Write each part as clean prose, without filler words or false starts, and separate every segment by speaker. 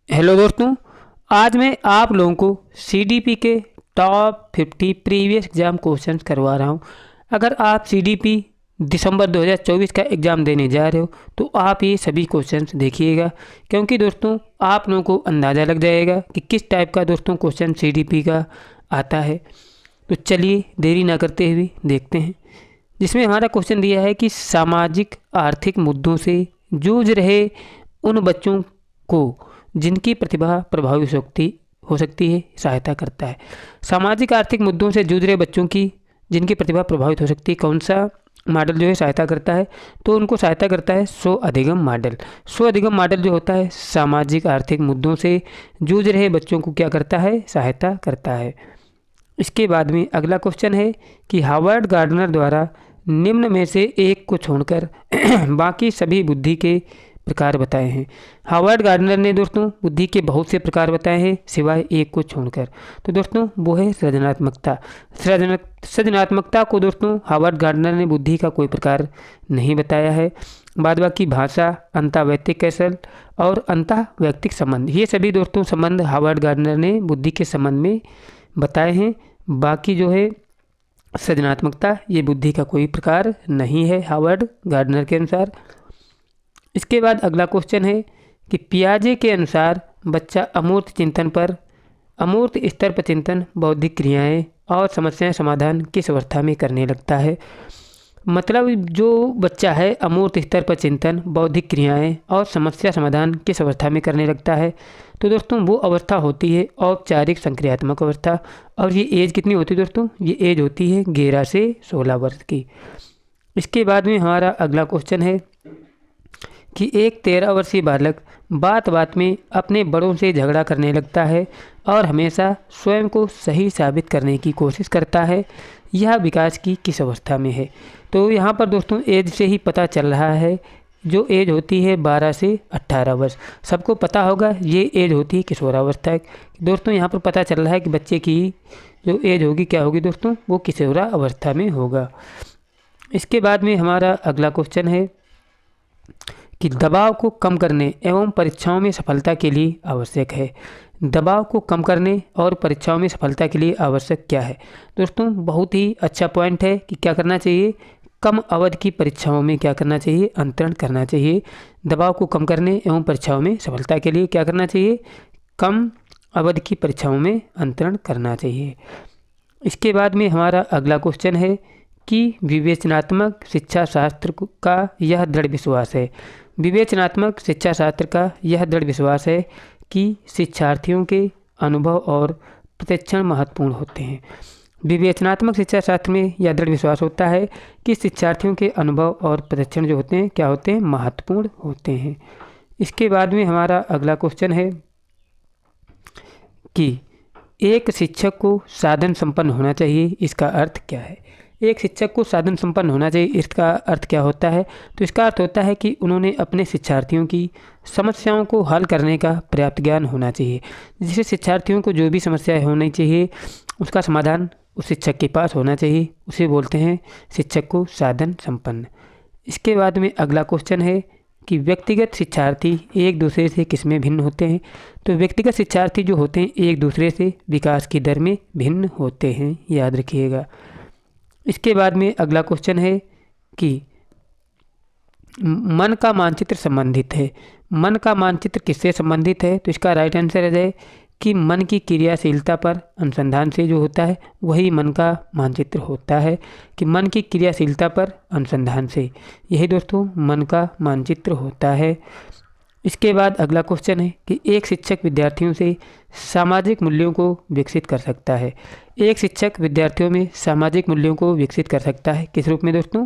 Speaker 1: Hello दोस्तों। आज मैं आप लोगों को सीडीपी के टॉप 50 प्रीवियस एग्ज़ाम क्वेश्चंस करवा रहा हूं। अगर आप सीडीपी दिसंबर 2024 का एग्ज़ाम देने जा रहे हो तो आप ये सभी क्वेश्चंस देखिएगा, क्योंकि दोस्तों आप लोगों को अंदाज़ा लग जाएगा कि किस टाइप का दोस्तों क्वेश्चन सीडीपी का आता है। तो चलिए देरी ना करते हुए देखते हैं, जिसमें हमारा क्वेश्चन दिया है कि सामाजिक आर्थिक मुद्दों से जूझ रहे उन बच्चों को जिनकी प्रतिभा प्रभावित हो सकती है सहायता करता है। सामाजिक आर्थिक मुद्दों से जूझ रहे बच्चों की जिनकी प्रतिभा प्रभावित हो सकती है, कौन सा मॉडल जो है सहायता करता है? तो उनको सहायता करता है स्व अधिगम मॉडल। स्व अधिगम मॉडल जो होता है सामाजिक आर्थिक मुद्दों से जूझ रहे बच्चों को क्या करता है? सहायता करता है। इसके बाद में अगला क्वेश्चन है कि हावर्ड गार्डनर द्वारा निम्न में से एक को छोड़कर बाकी सभी बुद्धि के प्रकार बताए हैं। हावर्ड गार्डनर ने दोस्तों बुद्धि के बहुत से प्रकार बताए हैं सिवाय एक को छोड़कर। तो दोस्तों वो है सृजनात्मकता। सृजनात्मकता को दोस्तों हावर्ड गार्डनर ने बुद्धि का कोई प्रकार नहीं बताया है। बाद बाकी भाषा, अंतःवैयक्तिक कौशल और अंतःवैयक्तिक संबंध, ये सभी दोस्तों संबंध हावर्ड गार्डनर ने बुद्धि के संबंध में बताए हैं। बाकी जो है सृजनात्मकता ये बुद्धि का कोई प्रकार नहीं है हावर्ड गार्डनर के अनुसार। इसके बाद अगला क्वेश्चन है कि पियाजे के अनुसार बच्चा अमूर्त स्तर पर चिंतन, बौद्धिक क्रियाएं और समस्याएं समाधान किस अवस्था में करने लगता है। मतलब जो बच्चा है अमूर्त स्तर पर चिंतन, बौद्धिक क्रियाएं और समस्या समाधान किस अवस्था में करने लगता है? तो दोस्तों वो अवस्था होती है औपचारिक संक्रियात्मक अवस्था। और ये एज कितनी होती है दोस्तों? ये एज होती है 11 से 16 वर्ष की। इसके बाद में हमारा अगला क्वेश्चन है कि एक 13 वर्षीय बालक बात बात में अपने बड़ों से झगड़ा करने लगता है और हमेशा स्वयं को सही साबित करने की कोशिश करता है। यह विकास की किस अवस्था में है? तो यहाँ पर दोस्तों एज से ही पता चल रहा है, जो एज होती है 12 से 18 वर्ष। सबको पता होगा ये एज होती है किशोरावस्था। दोस्तों यहाँ पर पता चल रहा है कि बच्चे की जो एज होगी क्या होगी दोस्तों? वो किशोरावस्था में होगा। इसके बाद में हमारा अगला क्वेश्चन है कि दबाव को कम करने एवं परीक्षाओं में सफलता के लिए आवश्यक है। दबाव को कम करने और परीक्षाओं में सफलता के लिए आवश्यक क्या है? दोस्तों बहुत ही अच्छा पॉइंट है कि क्या करना चाहिए? कम अवधि की परीक्षाओं में क्या करना चाहिए? अंतरण करना चाहिए। दबाव को कम करने एवं परीक्षाओं में सफलता के लिए क्या करना चाहिए? कम अवधि की परीक्षाओं में अंतरण करना चाहिए। इसके बाद में हमारा अगला क्वेश्चन है कि विवेचनात्मक शिक्षा शास्त्र का यह दृढ़ विश्वास है। विवेचनात्मक शिक्षा शास्त्र का यह दृढ़ विश्वास है कि शिक्षार्थियों के अनुभव और प्रशिक्षण महत्वपूर्ण होते हैं। विवेचनात्मक शिक्षा शास्त्र में यह दृढ़ विश्वास होता है कि शिक्षार्थियों के अनुभव और प्रशिक्षण जो होते हैं क्या होते हैं? महत्वपूर्ण होते हैं। इसके बाद में हमारा अगला क्वेश्चन है कि एक शिक्षक को साधन संपन्न होना चाहिए, इसका अर्थ क्या है? एक शिक्षक को साधन संपन्न होना चाहिए, इसका अर्थ क्या होता है? तो इसका अर्थ होता है कि उन्होंने अपने शिक्षार्थियों की समस्याओं को हल करने का पर्याप्त ज्ञान होना चाहिए। जिससे शिक्षार्थियों को जो भी समस्याएं होनी चाहिए उसका समाधान उस शिक्षक के पास होना चाहिए, उसे बोलते हैं शिक्षक को साधन संपन्न। इसके बाद में अगला क्वेश्चन है कि व्यक्तिगत शिक्षार्थी एक दूसरे से किसमें भिन्न होते हैं? तो व्यक्तिगत शिक्षार्थी जो होते हैं एक दूसरे से विकास की दर में भिन्न होते हैं, याद रखिएगा। इसके बाद में अगला क्वेश्चन है कि मन का मानचित्र संबंधित है। मन का मानचित्र किससे संबंधित है? तो इसका राइट आंसर है कि मन की क्रियाशीलता पर अनुसंधान से जो होता है वही मन का मानचित्र होता है। कि मन की क्रियाशीलता पर अनुसंधान से यही दोस्तों मन का मानचित्र होता है। इसके बाद अगला क्वेश्चन है कि एक शिक्षक विद्यार्थियों से सामाजिक मूल्यों को विकसित कर सकता है। एक शिक्षक विद्यार्थियों में सामाजिक मूल्यों को विकसित कर सकता है किस रूप में दोस्तों?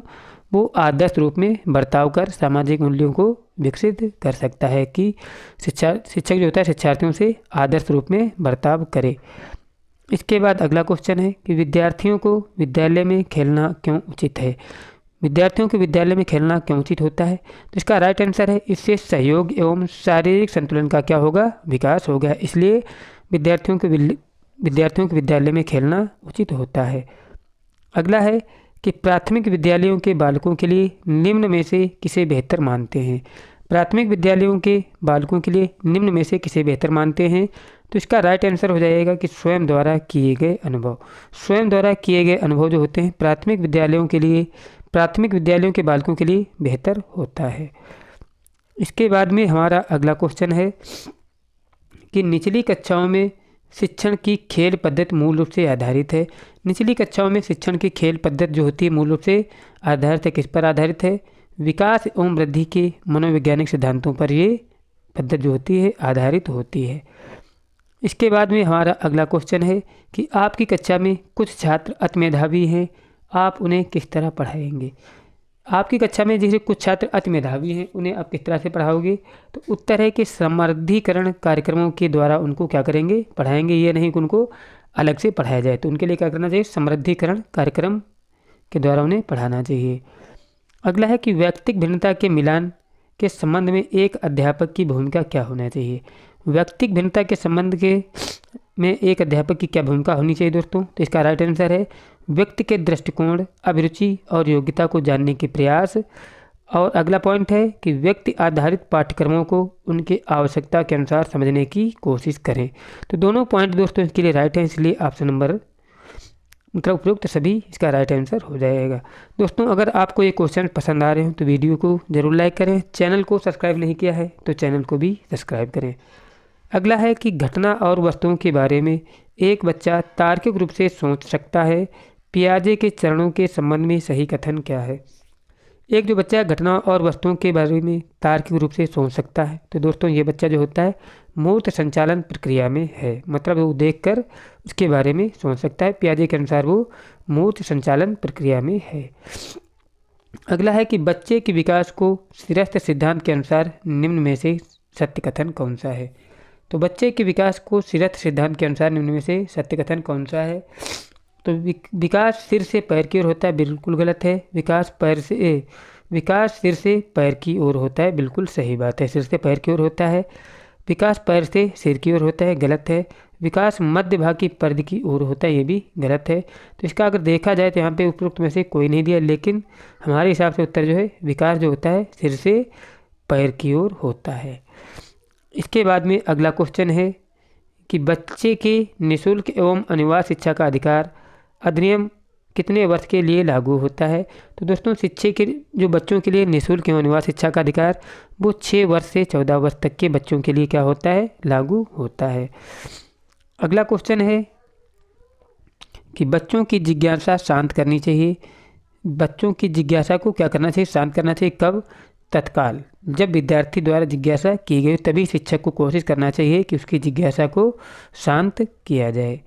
Speaker 1: वो आदर्श रूप में बर्ताव कर सामाजिक मूल्यों को विकसित कर सकता है। कि शिक्षक जो होता है शिक्षार्थियों से आदर्श रूप में बर्ताव करे। इसके बाद अगला क्वेश्चन है कि विद्यार्थियों को विद्यालय में खेलना क्यों उचित है? विद्यार्थियों के विद्यालय में खेलना क्यों उचित होता है? तो इसका राइट आंसर है इससे सहयोग एवं शारीरिक संतुलन का क्या होगा? विकास होगा। इसलिए विद्यार्थियों के विद्यालय में खेलना उचित होता है। अगला है कि प्राथमिक विद्यालयों के बालकों के लिए निम्न में से किसे बेहतर मानते हैं? प्राथमिक विद्यालयों के बालकों के लिए निम्न में से किसे बेहतर मानते हैं? तो इसका राइट आंसर हो जाएगा कि स्वयं द्वारा किए गए अनुभव। स्वयं द्वारा किए गए अनुभव जो होते हैं प्राथमिक विद्यालयों के बालकों के लिए बेहतर होता है। इसके बाद में हमारा अगला क्वेश्चन है कि निचली कक्षाओं में शिक्षण की खेल पद्धति मूल रूप से आधारित है। निचली कक्षाओं में शिक्षण की खेल पद्धति जो होती है मूल रूप से आधारित है, किस पर आधारित है? विकास एवं वृद्धि के मनोवैज्ञानिक सिद्धांतों पर ये पद्धति जो होती है आधारित होती है। इसके बाद में हमारा अगला क्वेश्चन है कि आपकी कक्षा में कुछ छात्र अति मेधावी हैं, आप उन्हें किस तरह पढ़ाएंगे? आपकी कक्षा में जैसे कुछ छात्र अति मेधावी हैं, उन्हें आप किस तरह से पढ़ाओगे? तो उत्तर है कि समृद्धिकरण कार्यक्रमों के द्वारा उनको क्या करेंगे? पढ़ाएंगे। ये नहीं कि उनको अलग से पढ़ाया जाए, तो उनके लिए क्या करना चाहिए? समृद्धिकरण कार्यक्रम के द्वारा उन्हें पढ़ाना चाहिए। अगला है कि व्यक्तिगत भिन्नता के मिलान के संबंध में एक अध्यापक की भूमिका क्या होना चाहिए? व्यक्तिगत भिन्नता के संबंध में एक अध्यापक की क्या भूमिका होनी चाहिए दोस्तों? तो इसका राइट आंसर है व्यक्ति के दृष्टिकोण, अभिरुचि और योग्यता को जानने के प्रयास। और अगला पॉइंट है कि व्यक्ति आधारित पाठ्यक्रमों को उनकी आवश्यकता के अनुसार समझने की कोशिश करें। तो दोनों पॉइंट दोस्तों इसके लिए राइट है, इसलिए ऑप्शन नंबर मतलब उपयुक्त सभी इसका राइट आंसर हो जाएगा। दोस्तों अगर आपको ये क्वेश्चन पसंद आ रहे हो तो वीडियो को ज़रूर लाइक करें, चैनल को सब्सक्राइब नहीं किया है तो चैनल को भी सब्सक्राइब करें। अगला है कि घटना और वस्तुओं के बारे में एक बच्चा तार्किक रूप से सोच सकता है, पियाजे के चरणों के संबंध में सही कथन क्या है? एक जो बच्चा घटना और वस्तुओं के बारे में तार्किक रूप से सोच सकता है, तो दोस्तों ये बच्चा जो होता है मूर्त संचालन प्रक्रिया में है, मतलब वो देखकर उसके बारे में सोच सकता है। पियाजे के अनुसार वो मूर्त संचालन प्रक्रिया में है। अगला है कि बच्चे के विकास को सिरस्थ सिद्धांत के अनुसार निम्न में से सत्य कथन कौन सा है? तो बच्चे के विकास को सिरस्थ सिद्धांत के अनुसार निम्न में से सत्य कथन कौन सा है? तो विकास सिर से पैर की ओर होता है, बिल्कुल गलत है। विकास सिर से पैर की ओर होता है, बिल्कुल सही बात है। सिर से पैर की ओर होता है। विकास पैर से सिर की ओर होता है, गलत है। विकास मध्य भाग की परिधि की ओर होता है, ये भी गलत है। तो इसका अगर देखा जाए तो यहाँ पे उपरोक्त में से कोई नहीं दिया, लेकिन हमारे हिसाब से उत्तर जो है विकास जो होता है सिर से पैर की ओर होता है। इसके बाद में अगला क्वेश्चन है कि बच्चे के निःशुल्क एवं अनिवार्य शिक्षा का अधिकार अधिनियम कितने वर्ष के लिए लागू होता है? तो दोस्तों शिक्षा के जो बच्चों के लिए निःशुल्क एवं अनिवार्य शिक्षा का अधिकार वो 6 वर्ष से 14 वर्ष तक के बच्चों के लिए क्या होता है? लागू होता है। अगला क्वेश्चन है कि बच्चों की जिज्ञासा शांत करनी चाहिए। बच्चों की जिज्ञासा को क्या करना चाहिए? शांत करना चाहिए। कब? तत्काल जब विद्यार्थी द्वारा जिज्ञासा की गई तभी शिक्षक को कोशिश करना चाहिए कि उसकी जिज्ञासा को शांत किया जाए।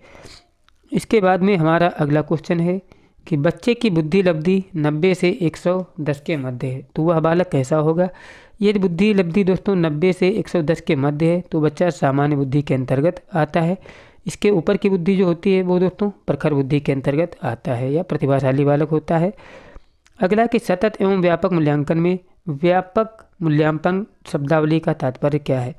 Speaker 1: इसके बाद में हमारा अगला क्वेश्चन है कि बच्चे की बुद्धि लब्धि 90 से 110 के मध्य है, तो वह बालक कैसा होगा? यदि बुद्धि लब्धि दोस्तों 90 से 110 के मध्य है तो बच्चा सामान्य बुद्धि के अंतर्गत आता है। इसके ऊपर की बुद्धि जो होती है वो दोस्तों प्रखर बुद्धि के अंतर्गत आता है या प्रतिभाशाली बालक होता है। अगला कि सतत एवं व्यापक मूल्यांकन में व्यापक मूल्यांकन शब्दावली का तात्पर्य क्या है?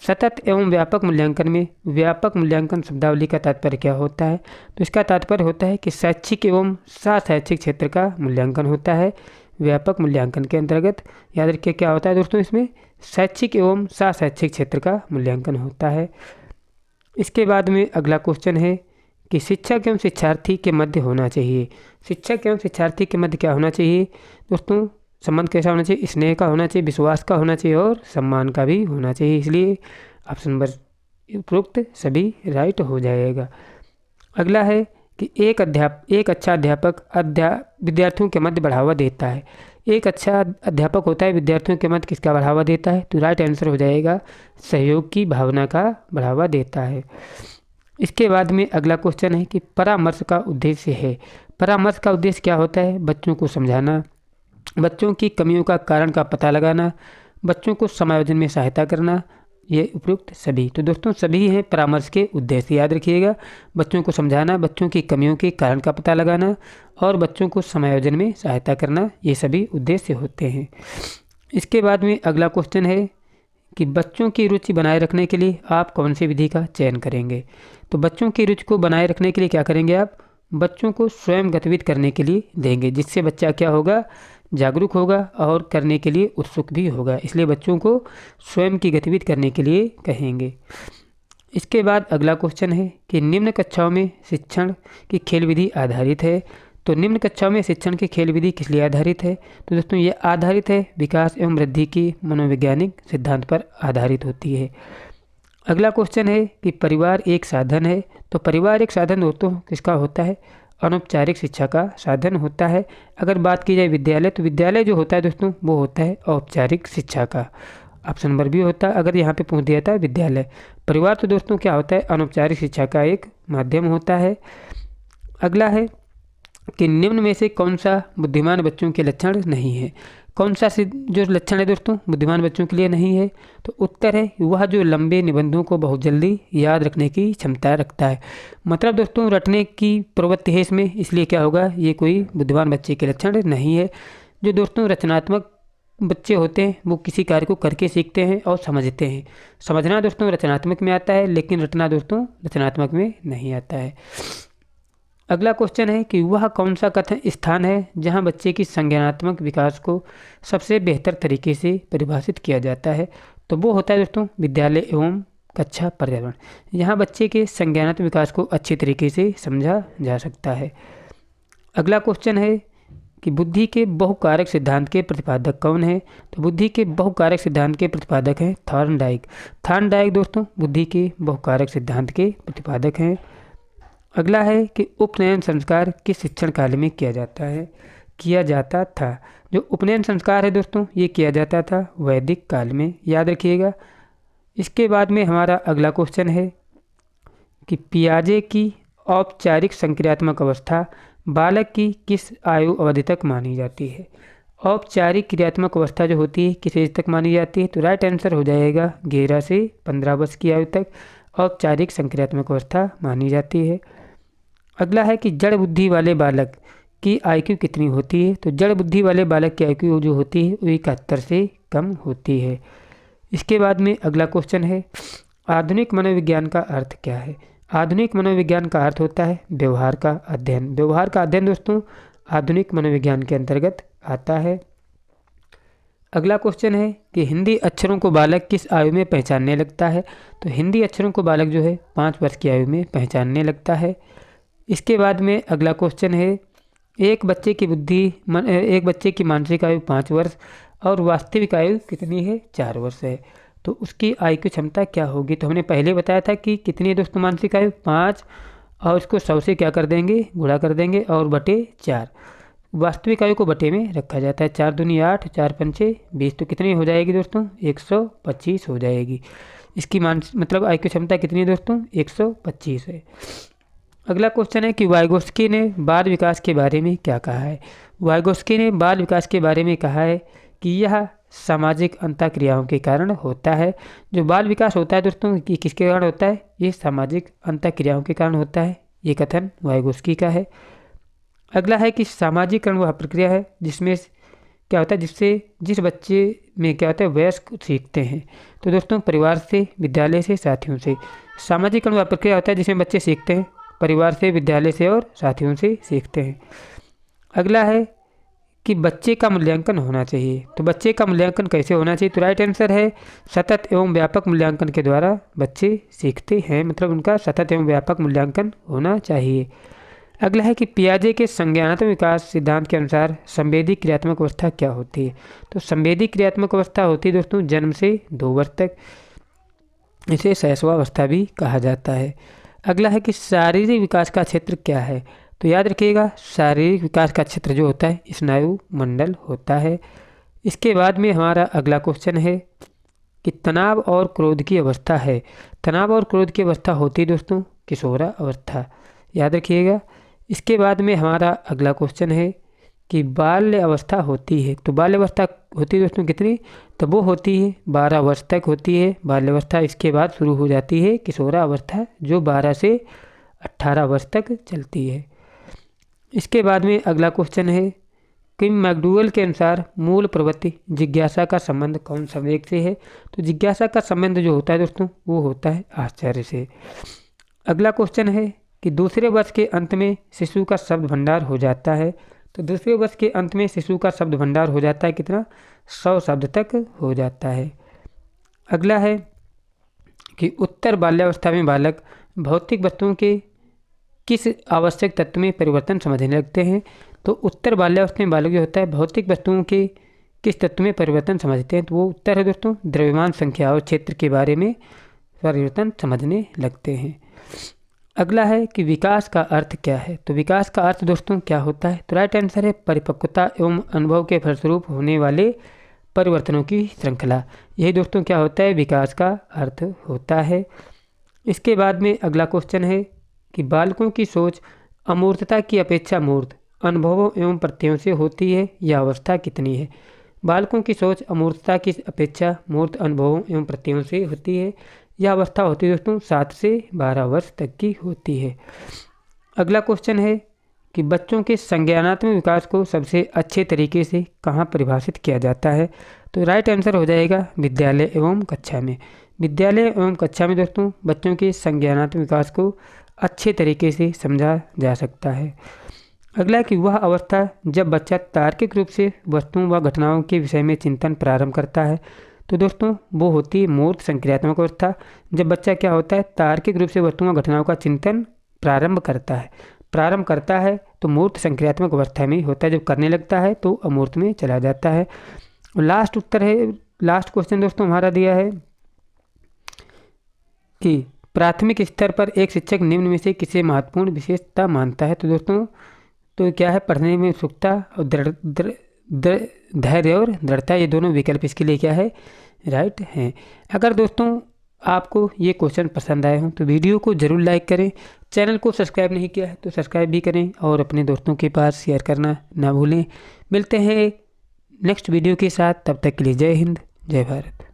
Speaker 1: सतत एवं व्यापक मूल्यांकन में व्यापक मूल्यांकन शब्दावली का तात्पर्य क्या होता है? तो इसका तात्पर्य होता है कि शैक्षिक एवं शैक्षिक क्षेत्र का मूल्यांकन होता है व्यापक मूल्यांकन के अंतर्गत। याद रखिए क्या होता है दोस्तों, इसमें शैक्षिक एवं शैक्षिक क्षेत्र का मूल्यांकन होता है। इसके बाद में अगला क्वेश्चन है कि शिक्षक एवं शिक्षार्थी के मध्य होना चाहिए। शिक्षक एवं शिक्षार्थी के मध्य क्या होना चाहिए दोस्तों? संबंध कैसा होना चाहिए? स्नेह का होना चाहिए, विश्वास का होना चाहिए और सम्मान का भी होना चाहिए। इसलिए ऑप्शन नंबर उपरोक्त सभी राइट हो जाएगा। अगला है कि एक अच्छा अध्यापक विद्यार्थियों के मध्य बढ़ावा देता है। एक अच्छा अध्यापक होता है विद्यार्थियों के मध्य किसका बढ़ावा देता है? तो राइट आंसर हो जाएगा सहयोग की भावना का बढ़ावा देता है। इसके बाद में अगला क्वेश्चन है कि परामर्श का उद्देश्य है। परामर्श का उद्देश्य क्या होता है? बच्चों को समझाना, बच्चों की कमियों का कारण का पता लगाना, बच्चों को समायोजन में सहायता करना, ये उपयुक्त सभी। तो दोस्तों सभी हैं परामर्श के उद्देश्य, याद रखिएगा। बच्चों को समझाना, बच्चों की कमियों के कारण का पता लगाना और बच्चों को समायोजन में सहायता करना, ये सभी उद्देश्य होते हैं। इसके बाद में अगला क्वेश्चन है कि बच्चों की रुचि बनाए रखने के लिए आप कौन सी विधि का चयन करेंगे? तो बच्चों की रुचि को बनाए रखने के लिए क्या करेंगे आप? बच्चों को स्वयं गतिविधि करने के लिए देंगे, जिससे बच्चा क्या होगा? जागरूक होगा और करने के लिए उत्सुक भी होगा। इसलिए बच्चों को स्वयं की गतिविधि करने के लिए कहेंगे। इसके बाद अगला क्वेश्चन है कि निम्न कक्षाओं में शिक्षण की खेल विधि आधारित है। तो निम्न कक्षाओं में शिक्षण की खेल विधि किस लिए आधारित है? तो दोस्तों ये आधारित है विकास एवं वृद्धि की मनोवैज्ञानिक सिद्धांत पर आधारित होती है। अगला क्वेश्चन है कि परिवार एक साधन है। तो परिवार एक साधन दोस्तों किसका होता है? अनौपचारिक शिक्षा का साधन होता है। अगर बात की जाए विद्यालय, तो विद्यालय जो होता है दोस्तों वो होता है औपचारिक शिक्षा का। ऑप्शन नंबर बी होता है अगर यहाँ पे पूछ दिया था विद्यालय। परिवार तो दोस्तों क्या होता है? अनौपचारिक शिक्षा का एक माध्यम होता है। अगला है कि निम्न में से कौन सा बुद्धिमान बच्चों के लक्षण नहीं है? कौन सा जो लक्षण है दोस्तों बुद्धिमान बच्चों के लिए नहीं है? तो उत्तर है वह जो लंबे निबंधों को बहुत जल्दी याद रखने की क्षमता रखता है। मतलब दोस्तों रटने की प्रवृत्ति है इसमें, इसलिए क्या होगा? ये कोई बुद्धिमान बच्चे के लक्षण नहीं है। जो दोस्तों रचनात्मक बच्चे होते हैं वो किसी कार्य को करके सीखते हैं और समझते हैं। समझना दोस्तों रचनात्मक में आता है, लेकिन रटना दोस्तों रचनात्मक में नहीं आता है। अगला क्वेश्चन है कि वह कौन सा कथन स्थान है जहां बच्चे की संज्ञानात्मक विकास को सबसे बेहतर तरीके से परिभाषित किया जाता है? तो वो होता है दोस्तों विद्यालय एवं कक्षा पर्यावरण। यहाँ बच्चे के संज्ञानात्मक विकास को अच्छी तरीके से समझा जा सकता है। अगला क्वेश्चन है कि बुद्धि के बहुकारक सिद्धांत के प्रतिपादक कौन है? तो बुद्धि के बहुकारक सिद्धांत के प्रतिपादक हैं थॉर्नडाइक। थॉर्नडाइक दोस्तों बुद्धि के बहुकारक सिद्धांत के प्रतिपादक हैं। अगला है कि उपनयन संस्कार किस शिक्षण काल में किया जाता था? जो उपनयन संस्कार है दोस्तों ये किया जाता था वैदिक काल में, याद रखिएगा। इसके बाद में हमारा अगला क्वेश्चन है कि पियाजे की औपचारिक संक्रियात्मक अवस्था बालक की किस आयु अवधि तक मानी जाती है? औपचारिक क्रियात्मक अवस्था जो होती है किस एज तक मानी जाती है? तो राइट आंसर हो जाएगा 11 से 15 वर्ष की आयु तक औपचारिक संक्रियात्मक अवस्था मानी जाती है। अगला है कि जड़ बुद्धि वाले बालक की IQ कितनी होती है? तो जड़ बुद्धि वाले बालक की IQ जो होती है वो 71 से कम होती है। इसके बाद में अगला क्वेश्चन है आधुनिक मनोविज्ञान का अर्थ क्या है? आधुनिक मनोविज्ञान का अर्थ होता है व्यवहार का अध्ययन। व्यवहार का अध्ययन दोस्तों आधुनिक मनोविज्ञान के अंतर्गत आता है। अगला क्वेश्चन है कि हिंदी अक्षरों को बालक किस आयु में पहचानने लगता है? तो हिंदी अक्षरों को बालक जो है 5 वर्ष की आयु में पहचानने लगता है। इसके बाद में अगला क्वेश्चन है एक बच्चे की मानसिक आयु 5 वर्ष और वास्तविक आयु कितनी है? 4 वर्ष है। तो उसकी IQ क्षमता क्या होगी? तो हमने पहले बताया था कि कितनी है दोस्तों मानसिक आयु 5, और इसको 100 से क्या कर देंगे? गुणा कर देंगे और बटे 4। वास्तविक आयु को बटे में रखा जाता है। 4 दूनी 8, 4 पंचे 20, तो कितनी हो जाएगी दोस्तों? 125 हो जाएगी। इसकी मतलब IQ क्षमता कितनी है दोस्तों? 125 है। अगला क्वेश्चन है कि वाइगोस्की ने बाल विकास के बारे में क्या कहा है? वाइगोस्की ने बाल विकास के बारे में कहा है कि यह सामाजिक अंतःक्रियाओं के कारण होता है। जो बाल विकास होता है दोस्तों ये किसके कारण होता है? ये सामाजिक अंतःक्रियाओं के कारण होता है। ये कथन वाइगोस्की का है। अगला है कि सामाजिकरण वह प्रक्रिया है जिसमें क्या होता है जिस बच्चे में क्या होता है वयस्क सीखते हैं। तो दोस्तों परिवार से, विद्यालय से, साथियों से। सामाजिकरण वह प्रक्रिया होता है जिसमें बच्चे सीखते हैं परिवार से, विद्यालय से और साथियों से सीखते हैं। अगला है कि बच्चे का मूल्यांकन होना चाहिए। तो बच्चे का मूल्यांकन कैसे होना चाहिए? तो राइट आंसर है सतत एवं व्यापक मूल्यांकन के द्वारा बच्चे सीखते हैं, मतलब उनका सतत एवं व्यापक मूल्यांकन होना चाहिए। अगला है कि पियाजे के संज्ञानात्मक विकास सिद्धांत के अनुसार संवेदी क्रियात्मक अवस्था क्या होती है? तो संवेदी क्रियात्मक अवस्था होती है दोस्तों जन्म से 2 वर्ष तक। इसे शैशवावस्था भी कहा जाता है। अगला है कि शारीरिक विकास का क्षेत्र क्या है? तो याद रखिएगा शारीरिक विकास का क्षेत्र जो होता है स्नायु मंडल होता है। इसके बाद में हमारा अगला क्वेश्चन है कि तनाव और क्रोध की अवस्था है। तनाव और क्रोध की अवस्था होती है दोस्तों किशोरा अवस्था, याद रखिएगा। इसके बाद में हमारा अगला क्वेश्चन है कि बाल्य अवस्था होती है। तो बाल्य अवस्था होती है दोस्तों कितनी? तो वो होती है 12 वर्ष तक होती है बाल्य अवस्था। इसके बाद शुरू हो जाती है किशोरा अवस्था जो 12 से 18 वर्ष तक चलती है। इसके बाद में अगला क्वेश्चन है कि मैकडूगल के अनुसार मूल प्रवृत्ति जिज्ञासा का संबंध कौन सा वेग से है? तो जिज्ञासा का संबंध जो होता है दोस्तों वो होता है आश्चर्य से। अगला क्वेश्चन है कि दूसरे वर्ष के अंत में शिशु का शब्द भंडार हो जाता है। तो दूसरे वर्ष के अंत में शिशु का शब्द भंडार हो जाता है कितना, 100 शब्द तक हो जाता है। अगला है कि उत्तर बाल्यावस्था में बालक भौतिक वस्तुओं के किस आवश्यक तत्व में परिवर्तन समझने लगते हैं। तो उत्तर बाल्यावस्था में बालक जो होता है भौतिक वस्तुओं के किस तत्व में परिवर्तन समझते हैं, तो वो उत्तर है दोस्तों द्रव्यमान, संख्या और क्षेत्र के बारे में परिवर्तन समझने लगते हैं। अगला है कि विकास का अर्थ क्या है। तो विकास का अर्थ दोस्तों क्या होता है, तो राइट आंसर है परिपक्वता एवं अनुभव के फलस्वरूप होने वाले परिवर्तनों की श्रृंखला। यही दोस्तों क्या होता है, विकास का अर्थ होता है। इसके बाद में अगला क्वेश्चन है कि बालकों की सोच अमूर्तता की अपेक्षा मूर्त अनुभवों एवं प्रत्ययों से होती है, यह अवस्था कितनी है। बालकों की सोच अमूर्तता की अपेक्षा मूर्त अनुभवों एवं प्रत्ययों से होती है, यह अवस्था होती है दोस्तों 7 से 12 वर्ष तक की होती है। अगला क्वेश्चन है कि बच्चों के संज्ञानात्मक विकास को सबसे अच्छे तरीके से कहाँ परिभाषित किया जाता है। तो राइट आंसर हो जाएगा विद्यालय एवं कक्षा में। विद्यालय एवं कक्षा में दोस्तों बच्चों के संज्ञानात्मक विकास को अच्छे तरीके से समझा जा सकता है। अगला कि वह अवस्था जब बच्चा तार्किक रूप से वस्तुओं व घटनाओं के विषय में चिंतन प्रारंभ करता है। तो दोस्तों वो होती है मूर्त संक्रियात्मक अवस्था, जब बच्चा क्या होता है तार्किक रूप से वस्तुओं व घटनाओं का चिंतन प्रारंभ करता है तो मूर्त संक्रियात्मक अवस्था में होता है, जब करने लगता है तो अमूर्त में चला जाता है। लास्ट उत्तर है, लास्ट क्वेश्चन दोस्तों हमारा दिया है कि प्राथमिक स्तर पर एक शिक्षक निम्न में से किसे महत्वपूर्ण विशेषता मानता है। तो दोस्तों तो क्या है, पढ़ने में उत्सुकता और धैर्य और दृढ़ता, ये दोनों विकल्प इसके लिए क्या है, राइट हैं। अगर दोस्तों आपको ये क्वेश्चन पसंद आए हों तो वीडियो को ज़रूर लाइक करें, चैनल को सब्सक्राइब नहीं किया है तो सब्सक्राइब भी करें और अपने दोस्तों के पास शेयर करना ना भूलें। मिलते हैं नेक्स्ट वीडियो के साथ, तब तक के लिए जय हिंद जय भारत।